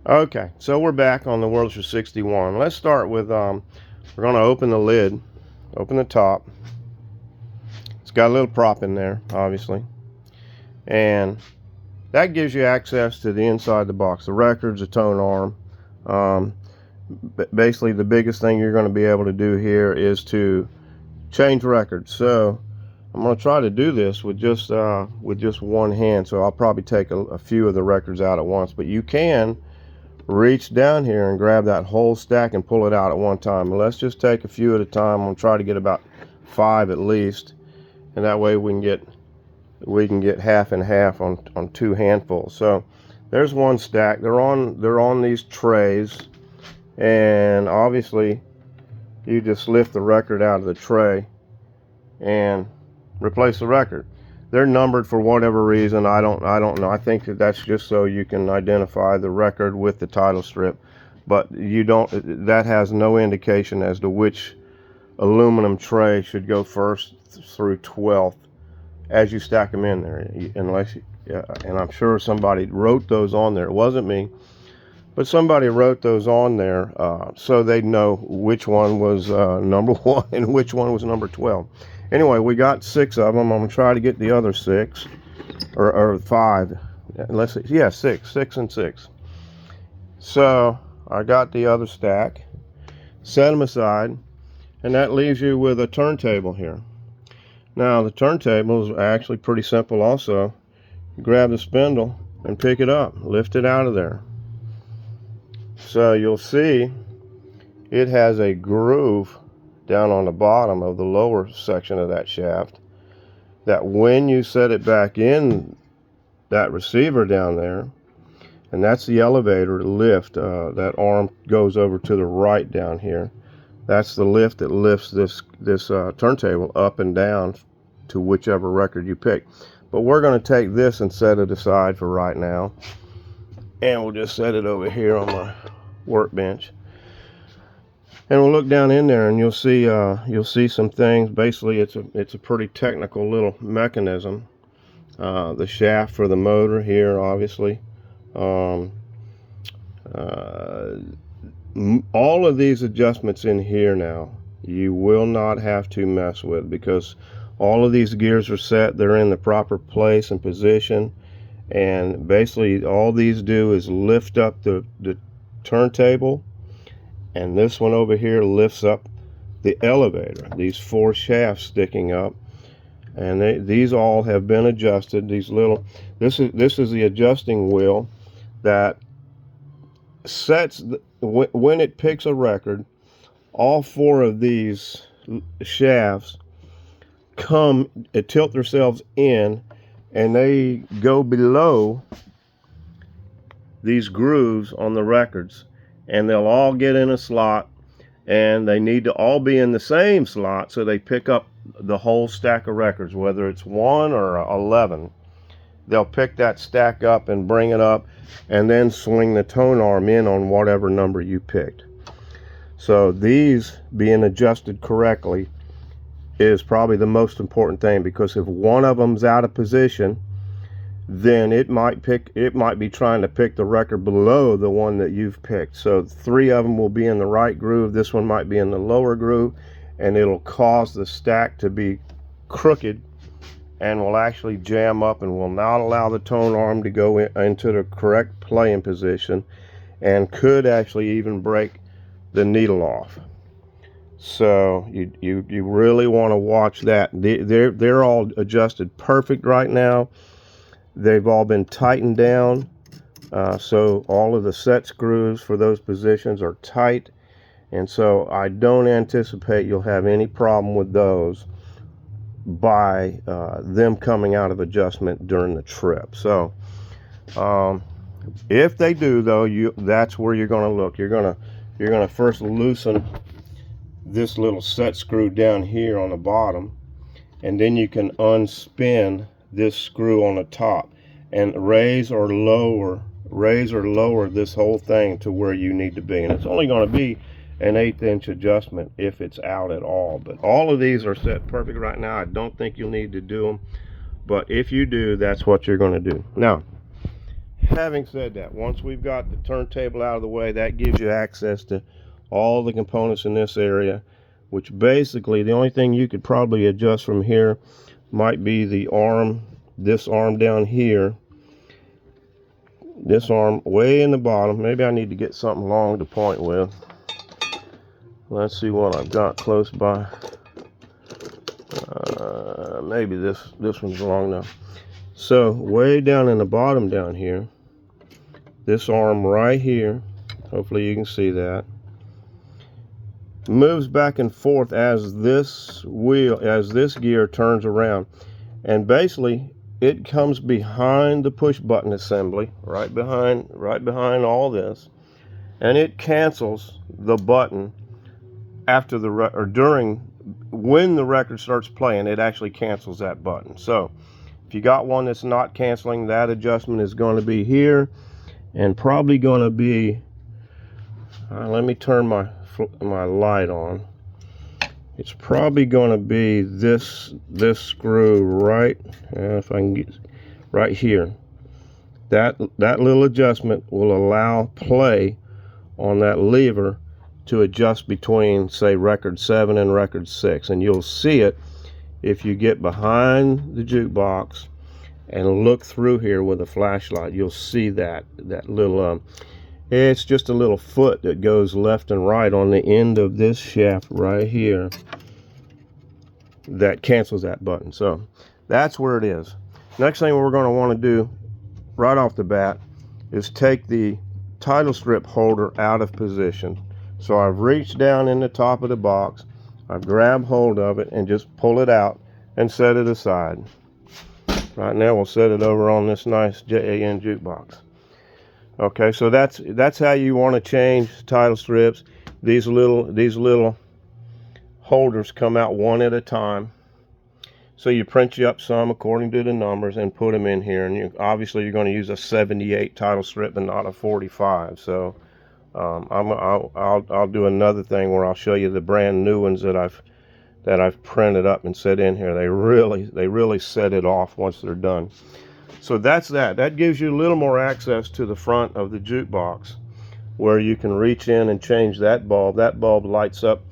Okay, so we're back on the W61. Let's start with we're going to open the lid, open the top. It's got a little prop in there, obviously, and that gives you access to the inside of the box, the records, the tone arm. Basically, the biggest thing you're going to be able to do here is to change records. So I'm going to try to do this with just one hand. So I'll probably take a few of the records out at once, but you can reach down here and grab that whole stack and pull it out at one time. But let's just take a few at a time. I'm gonna try to get about 5 at least, and that way we can get half and half on 2 handfuls. So there's one stack. They're on these trays, and obviously you just lift the record out of the tray and replace the record. They're numbered for whatever reason. I don't know. I think that's just so you can identify the record with the title strip, but that has no indication as to which aluminum tray should go first through 12th as you stack them in there, and I'm sure somebody wrote those on there. It wasn't me, but somebody wrote those on there so they'd know which one was number 1 and which one was number 12. Anyway, we got 6 of them. I'm going to try to get the other 6, or 5. Let's see. Yeah, 6 and 6. So I got the other stack, set them aside, and that leaves you with a turntable here. Now, the turntable is actually pretty simple also. You grab the spindle and pick it up, lift it out of there. So you'll see it has a groove down on the bottom of the lower section of that shaft, that when you set it back in that receiver down there, and that's the elevator lift, that arm goes over to the right down here. That's the lift that lifts this turntable up and down to whichever record you pick. But we're going to take this and set it aside for right now, and we'll just set it over here on my workbench. And we'll look down in there, and you'll see some things. Basically, it's a pretty technical little mechanism. The shaft for the motor here, obviously. All of these adjustments in here now, you will not have to mess with, because all of these gears are set. They're in the proper place and position, and basically all these do is lift up the turntable. And this one over here lifts up the elevator. These 4 shafts sticking up, and these all have been adjusted. This is the adjusting wheel that sets when it picks a record. All 4 of these shafts tilt themselves in, and they go below these grooves on the records, and they'll all get in a slot, and they need to all be in the same slot so they pick up the whole stack of records, whether it's 1 or 11. They'll pick that stack up and bring it up, and then swing the tone arm in on whatever number you picked. So these being adjusted correctly is probably the most important thing, because if one of them's out of position, then it might be trying to pick the record below the one that you've picked. So 3 of them will be in the right groove. This one might be in the lower groove, and it'll cause the stack to be crooked and will actually jam up and will not allow the tone arm to go into the correct playing position, and could actually even break the needle off. So you really want to watch that. They're all adjusted perfect right now. They've all been tightened down, so all of the set screws for those positions are tight, and so I don't anticipate you'll have any problem with those by them coming out of adjustment during the trip. So if they do, though, that's where you're going to look. You're going to first loosen this little set screw down here on the bottom, and then you can unspin this screw on the top and raise or lower this whole thing to where you need to be. And it's only going to be an 1/8 inch adjustment if it's out at all. But all of these are set perfect right now. I don't think you'll need to do them, but if you do, that's what you're going to do. Now, having said that, once we've got the turntable out of the way, that gives you access to all the components in this area, which basically the only thing you could probably adjust from here might be the arm, this arm down here, this arm way in the bottom. Maybe I need to get something long to point with. Let's see what I've got close by. Maybe this one's long enough. So way down in the bottom down here, this arm right here, hopefully you can see that, moves back and forth as this gear turns around, and basically it comes behind the push button assembly, right behind all this, and it cancels the button after the or during when the record starts playing. It actually cancels that button. So if you got one that's not canceling, that adjustment is going to be here, and probably going to be let me turn my light on. It's probably going to be this screw right, if I can get right here. That little adjustment will allow play on that lever to adjust between, say, record 7 and record 6, and you'll see it if you get behind the jukebox and look through here with a flashlight. You'll see that little it's just a little foot that goes left and right on the end of this shaft right here that cancels that button. So that's where it is. Next thing we're going to want to do right off the bat is take the title strip holder out of position. So I've reached down in the top of the box, I've grabbed hold of it and just pull it out and set it aside. Right now we'll set it over on this nice JAN jukebox. Okay, so that's how you want to change title strips. These little holders come out one at a time. So you print you up some according to the numbers and put them in here. And obviously you're going to use a 78 title strip and not a 45. So I'll do another thing where I'll show you the brand new ones that I've printed up and set in here. They really set it off once they're done. So that's that. That gives you a little more access to the front of the jukebox, where you can reach in and change that bulb. That bulb lights up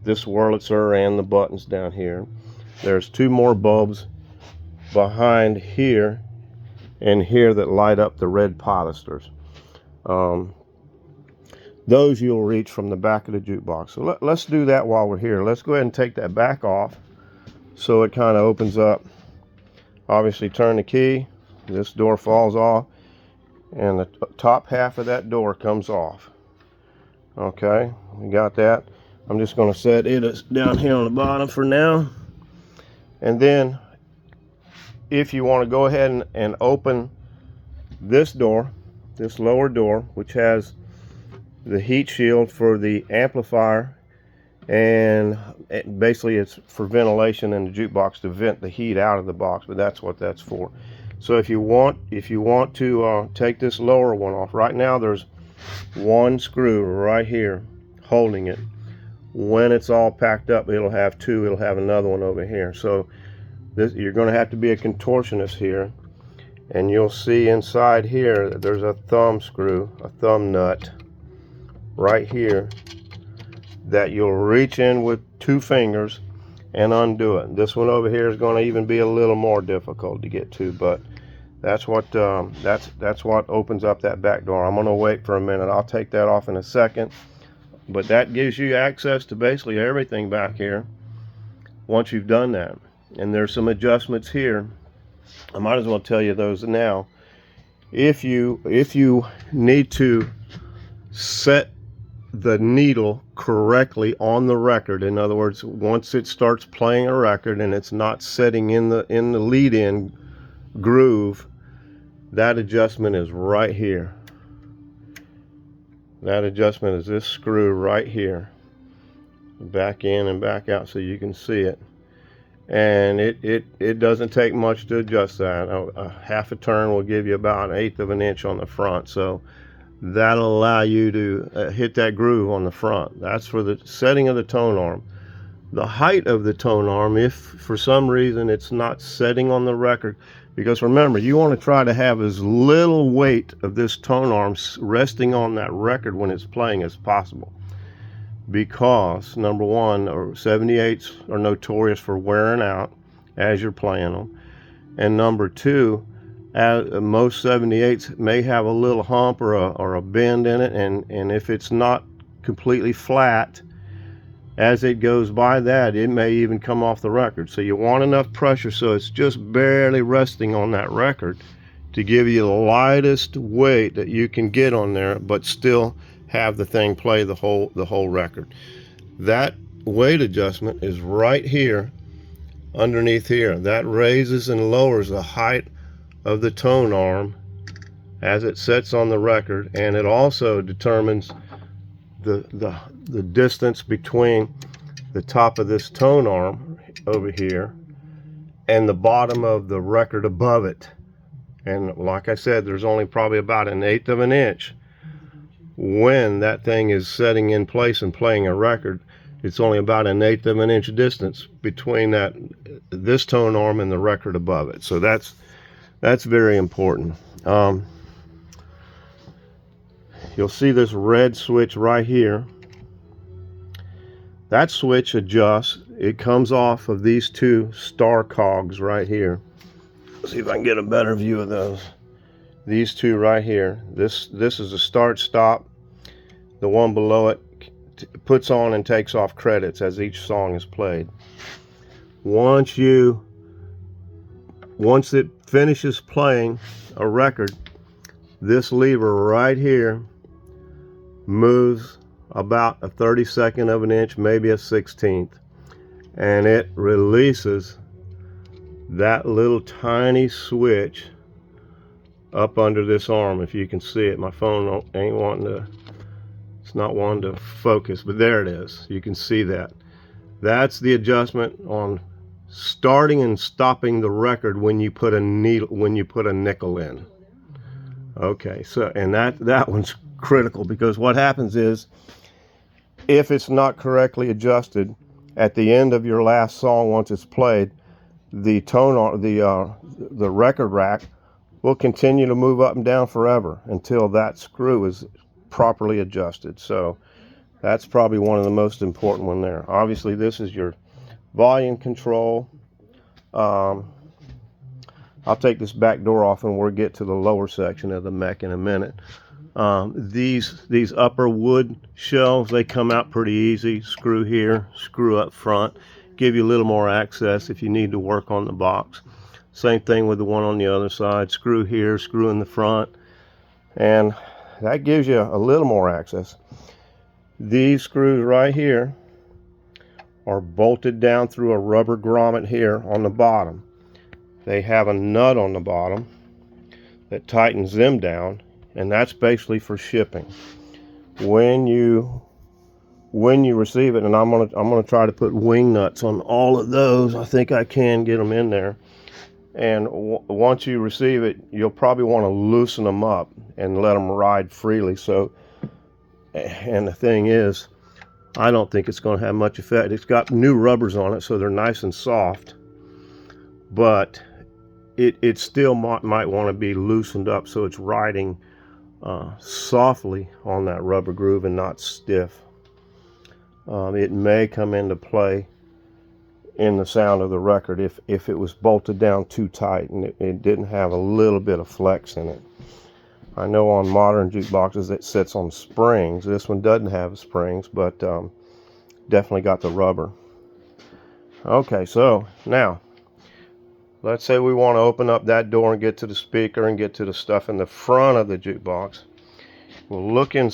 this Wurlitzer and the buttons down here. There's 2 more bulbs behind here and here that light up the red pilasters. Those you'll reach from the back of the jukebox. So let's do that while we're here. Let's go ahead and take that back off so it kind of opens up. Obviously turn the key, this door falls off, and the top half of that door comes off. Okay, we got that. I'm just going to set it down here on the bottom for now. And then if you want to go ahead and open this door, this lower door, which has the heat shield for the amplifier, and basically it's for ventilation in the jukebox to vent the heat out of the box, but that's what that's for. So if you want to take this lower one off, right now there's one screw right here holding it. When it's all packed up, it'll have 2. It'll have another one over here. So you're going to have to be a contortionist here, and you'll see inside here that there's a thumb screw, a thumb nut right here that you'll reach in with 2 fingers and undo it. This one over here is going to even be a little more difficult to get to, but that's what opens up that back door. I'm going to wait for a minute. I'll take that off in a second, but that gives you access to basically everything back here once you've done that. And there's some adjustments here. I might as well tell you those now. If you need to set the needle correctly on the record, in other words, once it starts playing a record and it's not setting in the lead-in groove, that adjustment is right here. That adjustment is this screw right here, back in and back out so you can see it. And it doesn't take much to adjust that. A half a turn will give you about 1/8 of an inch on the front, so that'll allow you to hit that groove on the front. That's for the setting of the tone arm. The height of the tone arm, if for some reason it's not setting on the record, Because remember, you want to try to have as little weight of this tone arm resting on that record when it's playing as possible. Because number one, 78s are notorious for wearing out as you're playing them. And number two, most 78s may have a little hump or a bend in it, and if it's not completely flat, as it goes by that, it may even come off the record. So you want enough pressure so it's just barely resting on that record to give you the lightest weight that you can get on there, but still have the thing play the whole record. That weight adjustment is right here underneath here. That raises and lowers the height of the tone arm as it sets on the record, and it also determines the distance between the top of this tone arm over here and the bottom of the record above it. And like I said, there's only probably about 1/8 of an inch. When that thing is setting in place and playing a record, it's only about 1/8 of an inch distance between this tone arm and the record above it. So that's very important. You'll see this red switch right here. That switch adjusts. It comes off of these two star cogs right here. Let's see if I can get a better view of those. These two right here. This is a start stop. The one below it puts on and takes off credits as each song is played. Once it finishes playing a record, this lever right here moves about a 32nd of an inch, maybe a 1/16th, and it releases that little tiny switch up under this arm. If you can see it, my phone ain't wanting to, it's not wanting to focus, but there it is. You can see that. That's the adjustment on starting and stopping the record when you put a nickel in. Okay, so and that one's critical, because what happens is, if it's not correctly adjusted at the end of your last song, once it's played, the record rack will continue to move up and down forever until that screw is properly adjusted. So that's probably one of the most important one there. Obviously, this is your volume control. I'll take this back door off and we'll get to the lower section of the mech in a minute. These upper wood shelves, they come out pretty easy. Screw here, screw up front, give you a little more access if you need to work on the box. Same thing with the one on the other side. Screw here, screw in the front, and that gives you a little more access. These screws right here are bolted down through a rubber grommet here on the bottom. They have a nut on the bottom that tightens them down, and that's basically for shipping. When you receive it, and I'm gonna try to put wing nuts on all of those. I think I can get them in there. And once you receive it, you'll probably want to loosen them up and let them ride freely. So, and the thing is, I don't think it's going to have much effect. It's got new rubbers on it, so they're nice and soft, but it still might want to be loosened up so it's riding softly on that rubber groove and not stiff. It may come into play in the sound of the record if it was bolted down too tight and it didn't have a little bit of flex in it. I know on modern jukeboxes it sits on springs. This one doesn't have springs, but definitely got the rubber. Okay, so now let's say we want to open up that door and get to the speaker and get to the stuff in the front of the jukebox. We'll look inside.